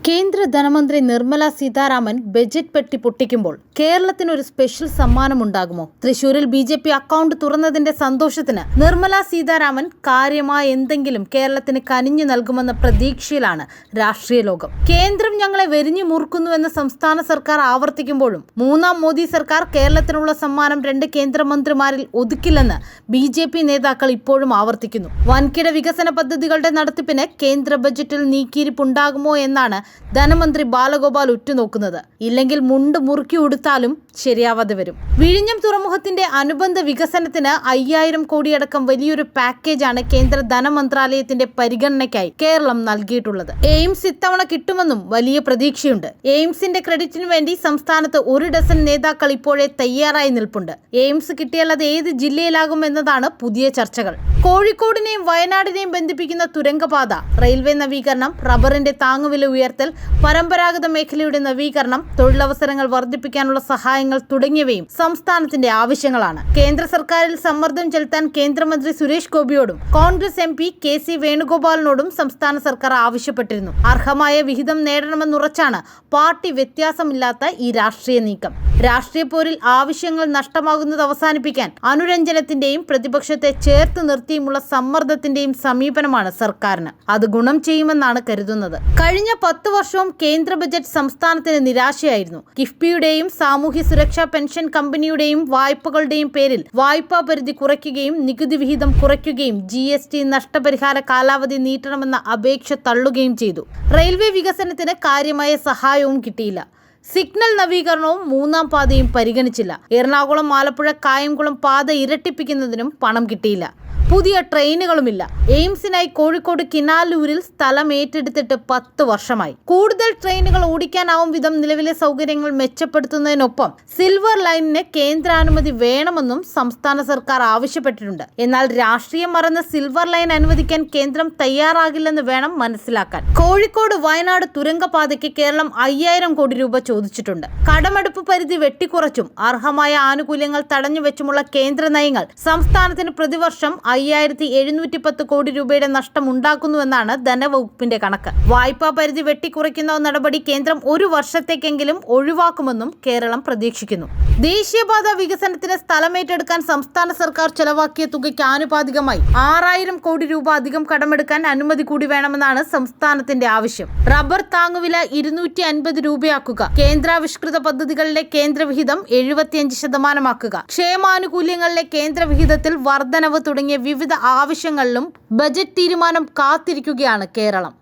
കേന്ദ്ര ധനമന്ത്രി നിർമ്മല സീതാരാമൻ ബജറ്റ് പെട്ടി പൊട്ടിക്കുമ്പോൾ കേരളത്തിന് ഒരു സ്പെഷ്യൽ സമ്മാനമുണ്ടാകുമോ? തൃശൂരിൽ BJP അക്കൗണ്ട് തുറന്നതിന്റെ സന്തോഷത്തിന് നിർമ്മല സീതാരാമൻ കാര്യമായ എന്തെങ്കിലും കേരളത്തിന് കനിഞ്ഞു നൽകുമെന്ന പ്രതീക്ഷയിലാണ് രാഷ്ട്രീയ ലോകം. കേന്ദ്രം ഞങ്ങളെ വെരിഞ്ഞു മുറുക്കുന്നുവെന്ന് സംസ്ഥാന സർക്കാർ ആവർത്തിക്കുമ്പോഴും മൂന്നാം മോദി സർക്കാർ കേരളത്തിനുള്ള സമ്മാനം 2 കേന്ദ്രമന്ത്രിമാരിൽ ഒതുക്കില്ലെന്ന് BJP നേതാക്കൾ ഇപ്പോഴും ആവർത്തിക്കുന്നു. വൻകിട വികസന പദ്ധതികളുടെ നടത്തിപ്പിന് കേന്ദ്ര ബജറ്റിൽ നീക്കിയിരിപ്പുണ്ടാകുമോ എന്നാണ് ധനമന്ത്രി ബാലഗോപാൽ ഉറ്റുനോക്കുന്നത്. ഇല്ലെങ്കിൽ മുണ്ട് മുറുക്കി ഉടുത്താലും ശരിയാവാതെ വരും. വിഴിഞ്ഞം തുറമുഖത്തിന്റെ അനുബന്ധ വികസനത്തിന് 5000 കോടിയടക്കം വലിയൊരു പാക്കേജാണ് കേന്ദ്ര ധനമന്ത്രാലയത്തിന്റെ പരിഗണനയ്ക്കായി കേരളം നൽകിയിട്ടുള്ളത്. എയിംസ് ഇത്തവണ കിട്ടുമെന്നും വലിയ പ്രതീക്ഷയുണ്ട്. എയിംസിന്റെ ക്രെഡിറ്റിനു വേണ്ടി സംസ്ഥാനത്ത് 1 ഡസൻ നേതാക്കൾ ഇപ്പോഴേ തയ്യാറായി നിൽപ്പുണ്ട്. എയിംസ് കിട്ടിയാൽ അത് ഏത് ജില്ലയിലാകും എന്നതാണ് പുതിയ ചർച്ചകൾ. കോഴിക്കോടിനെയും വയനാടിനെയും ബന്ധിപ്പിക്കുന്ന തുരങ്കപാത, റെയിൽവേ നവീകരണം, റബ്ബറിന്റെ താങ്ങുവില ഉയർത്തൽ, പരമ്പരാഗത മേഖലയുടെ നവീകരണം, തൊഴിലവസരങ്ങൾ വർദ്ധിപ്പിക്കാനുള്ള സഹായങ്ങൾ തുടങ്ങിയവയും സംസ്ഥാനത്തിന്റെ ആവശ്യങ്ങളാണ്. കേന്ദ്ര സർക്കാരിൽ സമ്മർദ്ദം ചെലുത്താൻ കേന്ദ്രമന്ത്രി സുരേഷ് ഗോപിയോടും കോൺഗ്രസ് MP KC വേണുഗോപാലിനോടും സംസ്ഥാന സർക്കാർ ആവശ്യപ്പെട്ടിരുന്നു. അർഹമായ വിഹിതം നേടണമെന്നുറച്ചാണ് പാർട്ടി വ്യത്യാസമില്ലാത്ത ഈ രാഷ്ട്രീയ നീക്കം. രാഷ്ട്രീയ പോരിൽ ആവശ്യങ്ങൾ നഷ്ടമാകുന്നത് അവസാനിപ്പിക്കാൻ അനുരഞ്ജനത്തിന്റെയും പ്രതിപക്ഷത്തെ ചേർത്ത് നിർത്തിയുമുള്ള സമ്മർദ്ദത്തിന്റെയും സമീപനമാണ് സർക്കാരിന്. അത് ഗുണം ചെയ്യുമെന്നാണ് കരുതുന്നത്. കഴിഞ്ഞ 10 വർഷവും കേന്ദ്ര ബജറ്റ് സംസ്ഥാനത്തിന് നിരാശയായിരുന്നു. കിഫ്ബിയുടെയും സാമൂഹ്യ സുരക്ഷാ പെൻഷൻ കമ്പനിയുടെയും വായ്പകളുടെയും പേരിൽ വായ്പാ പരിധി കുറയ്ക്കുകയും നികുതി വിഹിതം കുറയ്ക്കുകയും GST നഷ്ടപരിഹാര കാലാവധി നീട്ടണമെന്ന അപേക്ഷ തള്ളുകയും ചെയ്തു. റെയിൽവേ വികസനത്തിന് കാര്യമായ സഹായവും കിട്ടിയില്ല. സിഗ്നൽ നവീകരണവും 3ാം പാതയും പരിഗണിച്ചില്ല. എറണാകുളം ആലപ്പുഴ കായംകുളം പാത ഇരട്ടിപ്പിക്കുന്നതിനും പണം കിട്ടിയില്ല. പുതിയ ട്രെയിനുകളുമില്ല. എയിംസിനായി കോഴിക്കോട് കിനാലൂരിൽ സ്ഥലം ഏറ്റെടുത്തിട്ട് 10 വർഷമായി. കൂടുതൽ ട്രെയിനുകൾ ഓടിക്കാനാവും വിധം നിലവിലെ സൗകര്യങ്ങൾ മെച്ചപ്പെടുത്തുന്നതിനൊപ്പം സിൽവർ ലൈനിന് കേന്ദ്രാനുമതി വേണമെന്നും സംസ്ഥാന സർക്കാർ ആവശ്യപ്പെട്ടിട്ടുണ്ട്. എന്നാൽ രാഷ്ട്രീയം മറന്ന് സിൽവർ ലൈൻ അനുവദിക്കാൻ കേന്ദ്രം തയ്യാറാകില്ലെന്ന് വേണം മനസ്സിലാക്കാൻ. കോഴിക്കോട് വയനാട് തുരങ്കപാതയ്ക്ക് കേരളം 5000 കോടി രൂപ ചോദിച്ചിട്ടുണ്ട്. കടമെടുപ്പ് പരിധി വെട്ടിക്കുറച്ചും അർഹമായ ആനുകൂല്യങ്ങൾ തടഞ്ഞുവെച്ചുമുള്ള കേന്ദ്ര നയങ്ങൾ സംസ്ഥാനത്തിന് പ്രതിവർഷം 5710 കോടി രൂപയുടെ നഷ്ടം ഉണ്ടാക്കുന്നുവെന്നാണ് ധനവകുപ്പിന്റെ കണക്ക്. വായ്പാ പരിധി വെട്ടിക്കുറയ്ക്കുന്ന നടപടി കേന്ദ്രം 1 വർഷത്തേക്കെങ്കിലും ഒഴിവാക്കുമെന്നും കേരളം പ്രതീക്ഷിക്കുന്നു. ദേശീയപാത വികസനത്തിന് സ്ഥലമേറ്റെടുക്കാൻ സംസ്ഥാന സർക്കാർ ചെലവാക്കിയ തുകയ്ക്ക് ആനുപാതികമായി 6000 കോടി രൂപ അധികം കടമെടുക്കാൻ അനുമതി കൂടി വേണമെന്നാണ് സംസ്ഥാനത്തിന്റെ ആവശ്യം. റബ്ബർ താങ്ങുവില 250 രൂപയാക്കുക, കേന്ദ്രാവിഷ്കൃത പദ്ധതികളിലെ കേന്ദ്രവിഹിതം 75% ക്ഷേമാനുകൂല്യങ്ങളിലെ കേന്ദ്രവിഹിതത്തിൽ വർധനവ് തുടങ്ങിയ വിവിധ ആവശ്യങ്ങളിലും ബജറ്റ് തീരുമാനം കാത്തിരിക്കുകയാണ് കേരളം.